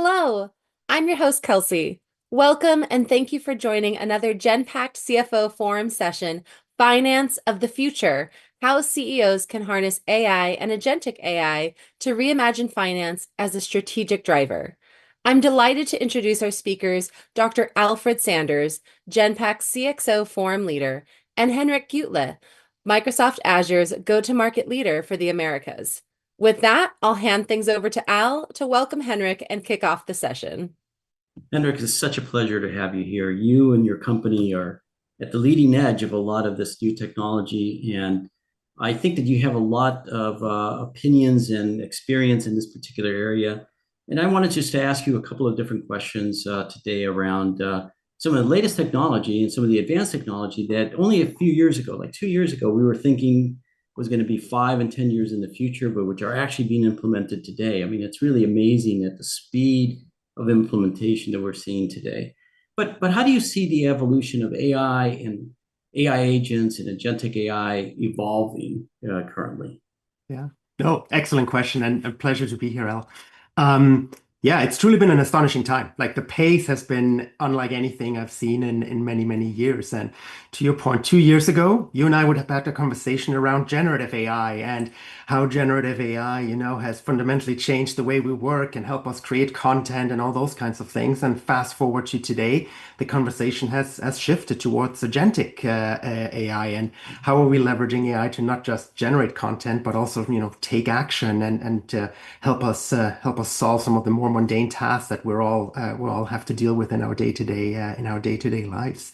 Hello, I'm your host, Kelsey. Welcome and thank you for joining another Genpact CFO Forum session, Finance of the Future, How CEOs Can Harness AI and Agentic AI to Reimagine Finance as a Strategic Driver. I'm delighted to introduce our speakers, Dr. Alfred Sanders, Genpact CXO Forum Leader, and Henrik Gütle, Microsoft Azure's go-to-market leader for the Americas. With that, I'll hand things over to Al to welcome Henrik and kick off the session. Henrik, it's such a pleasure to have you here. You and your company are at the leading edge of a lot of this new technology, and I think that you have a lot of opinions and experience in this particular area. And I wanted just to ask you a couple of different questions today around some of the latest technology and some of the advanced technology that only a few years ago, like 2 years ago, we were thinking was going to be 5 and 10 years in the future, but which are actually being implemented today. I mean, it's really amazing at the speed of implementation that we're seeing today. But how do you see the evolution of AI and AI agents and agentic AI evolving currently? Yeah. No, excellent question and a pleasure to be here, Al. Um, yeah, it's truly been an astonishing time. Like the pace has been unlike anything I've seen in many, many years. And to your point, 2 years ago, you and I would have had a conversation around generative AI and how generative AI, has fundamentally changed the way we work and help us create content and all those kinds of things. And fast forward to today, the conversation has shifted towards agentic AI and how are we leveraging AI to not just generate content, but also, take action and help us solve some of the more mundane tasks that we all have to deal with in our day-to-day lives.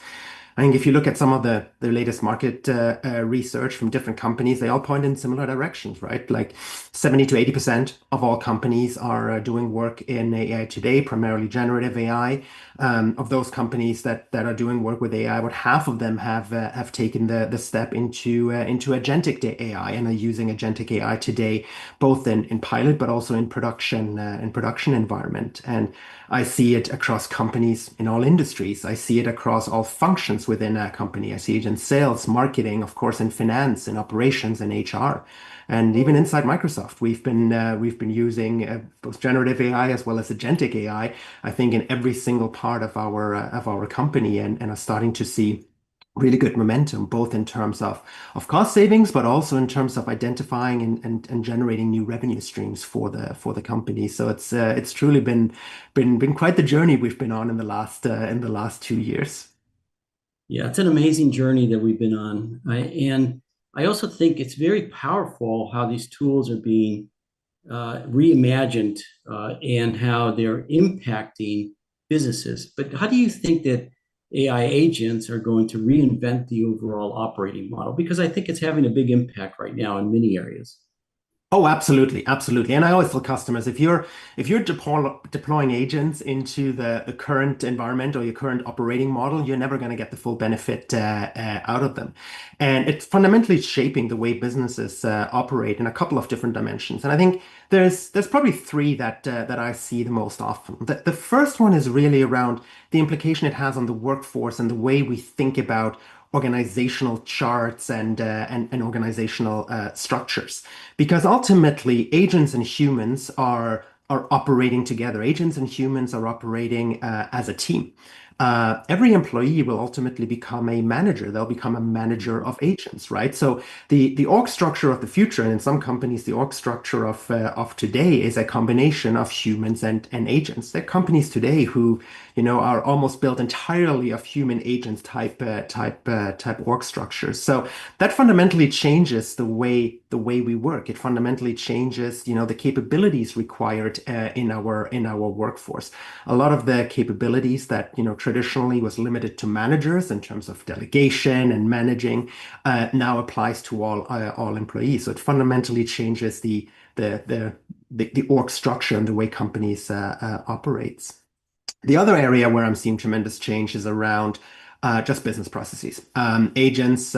I think if you look at some of the latest market research from different companies, they all point in similar directions, right? Like 70 to 80% of all companies are doing work in AI today, primarily generative AI. Of those companies that are doing work with AI, about half of them have taken the step into agentic AI and are using agentic AI today, both in pilot but also in production environment. And I see it across companies in all industries. I see it across all functions within a company. I see it in sales, marketing, of course, in finance, in operations, and HR. And even inside Microsoft, we've been using both generative AI as well as agentic AI, I think, in every single part of our company, and are starting to see really good momentum, both in terms of cost savings, but also in terms of identifying and generating new revenue streams for the company. So it's truly been quite the journey we've been on in the last 2 years. Yeah, it's an amazing journey that we've been on. And I also think it's very powerful how these tools are being reimagined and how they're impacting businesses. But how do you think that AI agents are going to reinvent the overall operating model? Because I think it's having a big impact right now in many areas. Oh, absolutely, absolutely. And I always tell customers, if you're deploying agents into the current environment or your current operating model, you're never going to get the full benefit out of them. And it's fundamentally shaping the way businesses operate in a couple of different dimensions. And I think there's probably three that I see the most often. The first one is really around the implication it has on the workforce and the way we think about organizational charts and organizational structures, because ultimately agents and humans are operating together. Agents and humans are operating as a team. Every employee will ultimately become a manager. They'll become a manager of agents, right? So the org structure of the future, and in some companies, the org structure of today is a combination of humans and agents. There are companies today who, are almost built entirely of human agents type org structures. So that fundamentally changes the way we work. It fundamentally changes, the capabilities required in our workforce. A lot of the capabilities that, traditionally was limited to managers in terms of delegation and managing, now applies to all employees. So it fundamentally changes the org structure and the way companies operates. The other area where I'm seeing tremendous change is around just business processes. Agents,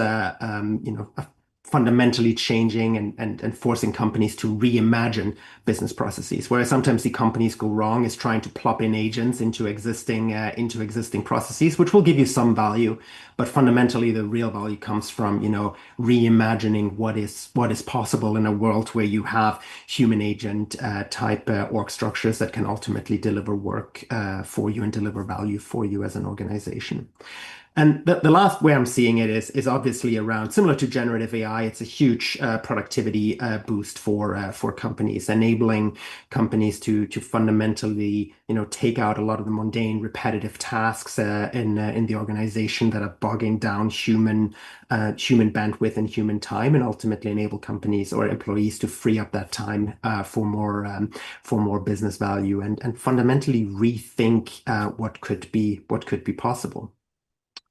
fundamentally changing and forcing companies to reimagine business processes. Where I sometimes see companies go wrong is trying to plop in agents into existing processes, which will give you some value, but fundamentally the real value comes from, reimagining what is possible in a world where you have human agent type org structures that can ultimately deliver work for you and deliver value for you as an organization. And the last way I'm seeing it is obviously around, similar to generative AI. It's a huge productivity boost for companies, enabling companies to fundamentally take out a lot of the mundane, repetitive tasks in the organization that are bogging down human bandwidth and human time, and ultimately enable companies or employees to free up that time for more business value and fundamentally rethink what could be possible.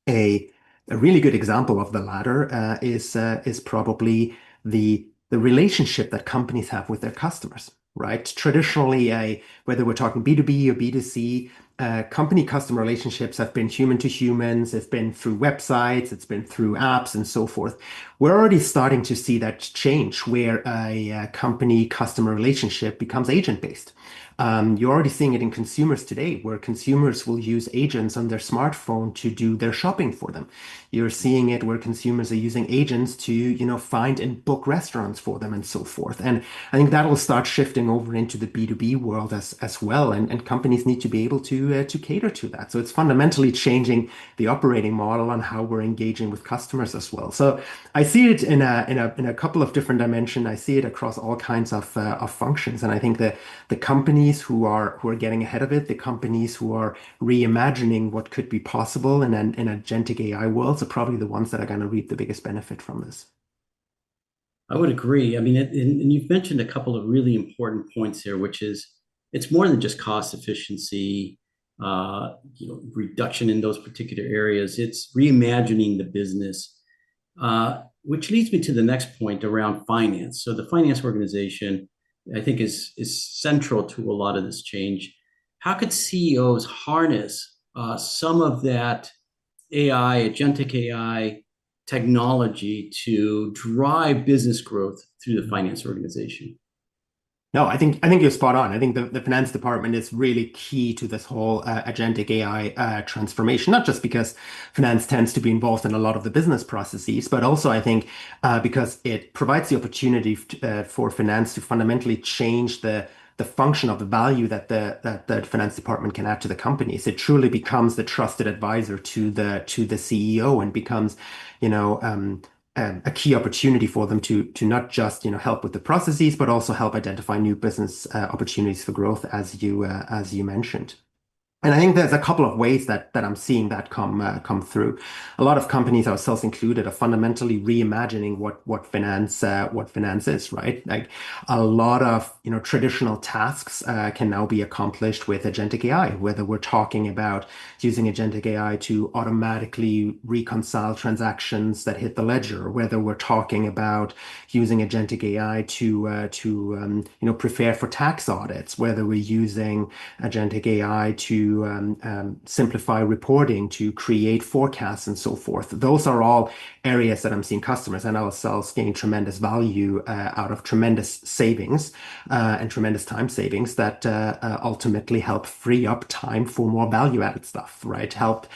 A really good example of the latter is probably the relationship that companies have with their customers, right? Traditionally, whether we're talking B2B or B2C, company customer relationships have been human to humans. It's been through websites, it's been through apps, and so forth. We're already starting to see that change, where a company customer relationship becomes agent-based. You're already seeing it in consumers today, where consumers will use agents on their smartphone to do their shopping for them. You're seeing it where consumers are using agents to, find and book restaurants for them and so forth. And I think that will start shifting over into the B2B world as well. And companies need to be able to cater to that. So it's fundamentally changing the operating model on how we're engaging with customers as well. So I see it in a couple of different dimensions. I see it across all kinds of functions. And I think that the companies who are getting ahead of it, the companies who are reimagining what could be possible in an agentic AI world, are probably the ones that are going to reap the biggest benefit from this. I would agree. I mean, and you've mentioned a couple of really important points here, which is it's more than just cost efficiency, reduction in those particular areas. It's reimagining the business, which leads me to the next point around finance. So the finance organization, I think, is central to a lot of this change. How could CEOs harness some of that agentic AI technology to drive business growth through the finance organization? No, I think you're spot on. I think the finance department is really key to this whole agentic AI transformation, not just because finance tends to be involved in a lot of the business processes, but also I think because it provides the opportunity for finance to fundamentally change the function of the value that the finance department can add to the companies. It truly becomes the trusted advisor to the CEO and becomes, a key opportunity for them to not just help with the processes, but also help identify new business opportunities for growth, as you mentioned. And I think there's a couple of ways that I'm seeing that come through. A lot of companies, ourselves included, are fundamentally reimagining what finance is, right? Like a lot of traditional tasks can now be accomplished with agentic AI. Whether we're talking about using agentic AI to automatically reconcile transactions that hit the ledger, whether we're talking about using agentic AI to prepare for tax audits, whether we're using agentic AI to simplify reporting, to create forecasts and so forth. Those are all areas that I'm seeing customers and ourselves gain tremendous value out of, tremendous savings and tremendous time savings that ultimately help free up time for more value-added stuff, right? Help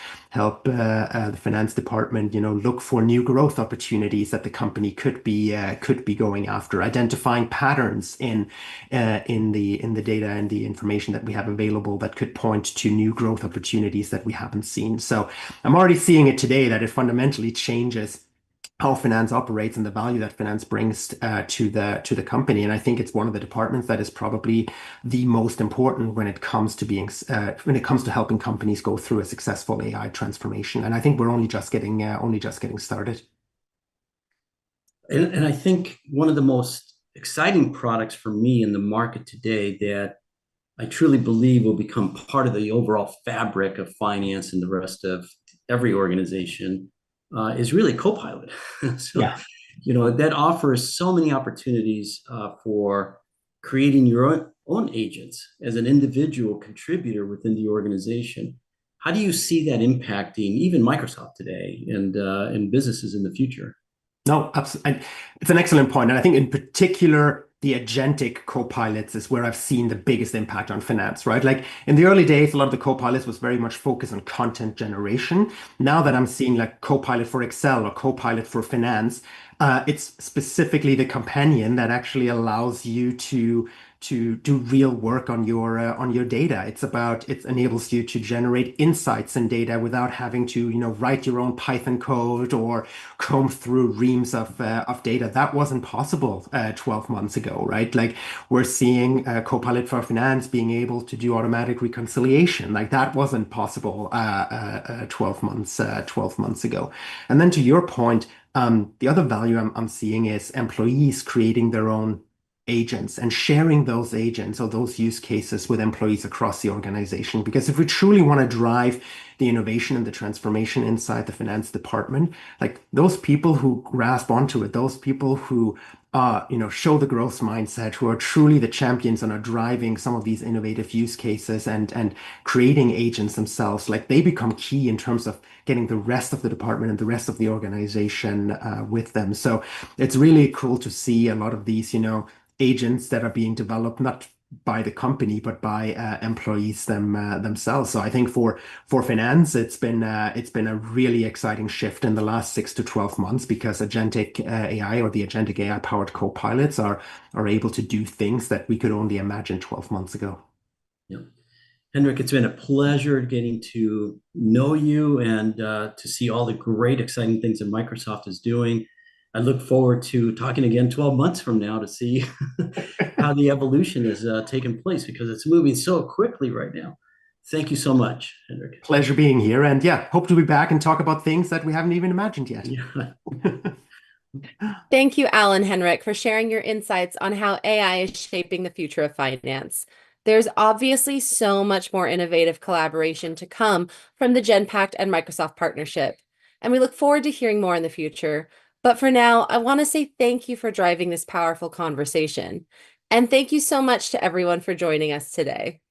the finance department, look for new growth opportunities that the company could be going after, identifying patterns in the data and the information that we have available that could point to new growth opportunities that we haven't seen. So I'm already seeing it today that it fundamentally changes how finance operates and the value that finance brings to the company. And I think it's one of the departments that is probably the most important when it comes to helping companies go through a successful AI transformation. And I think we're only just getting started. And I think one of the most exciting products for me in the market today that I truly believe will become part of the overall fabric of finance and the rest of every organization is really Copilot. So, Yeah. That offers so many opportunities for creating your own agents as an individual contributor within the organization. How do you see that impacting even Microsoft today and businesses in the future? No, absolutely. It's an excellent point. And I think in particular, the agentic copilots is where I've seen the biggest impact on finance, right? Like in the early days, a lot of the copilots was very much focused on content generation. Now that I'm seeing like Copilot for Excel or Copilot for Finance, it's specifically the companion that actually allows you to do real work on your data. It enables you to generate insights and data without having to, write your own Python code or comb through reams of data. That wasn't possible 12 months ago, right? Like we're seeing Copilot for Finance being able to do automatic reconciliation. Like that wasn't possible 12 months ago. And then to your point, the other value I'm seeing is employees creating their own agents and sharing those agents or those use cases with employees across the organization. Because if we truly want to drive the innovation and the transformation inside the finance department, like those people who grasp onto it, those people who show the growth mindset, who are truly the champions and are driving some of these innovative use cases and creating agents themselves, like they become key in terms of getting the rest of the department and the rest of the organization with them. So it's really cool to see a lot of these, agents that are being developed not by the company but by employees themselves. So I think for finance, it's been a really exciting shift in the last 6 to 12 months because agentic AI or the agentic AI powered copilots are able to do things that we could only imagine 12 months ago. Yeah. Henrik, it's been a pleasure getting to know you and to see all the great, exciting things that Microsoft is doing. I look forward to talking again 12 months from now to see how the evolution has taken place because it's moving so quickly right now. Thank you so much, Henrik. Pleasure being here. And yeah, hope to be back and talk about things that we haven't even imagined yet. Yeah. Thank you, Alan Henrik, for sharing your insights on how AI is shaping the future of finance. There's obviously so much more innovative collaboration to come from the Genpact and Microsoft partnership, and we look forward to hearing more in the future. But for now, I want to say thank you for driving this powerful conversation. And thank you so much to everyone for joining us today.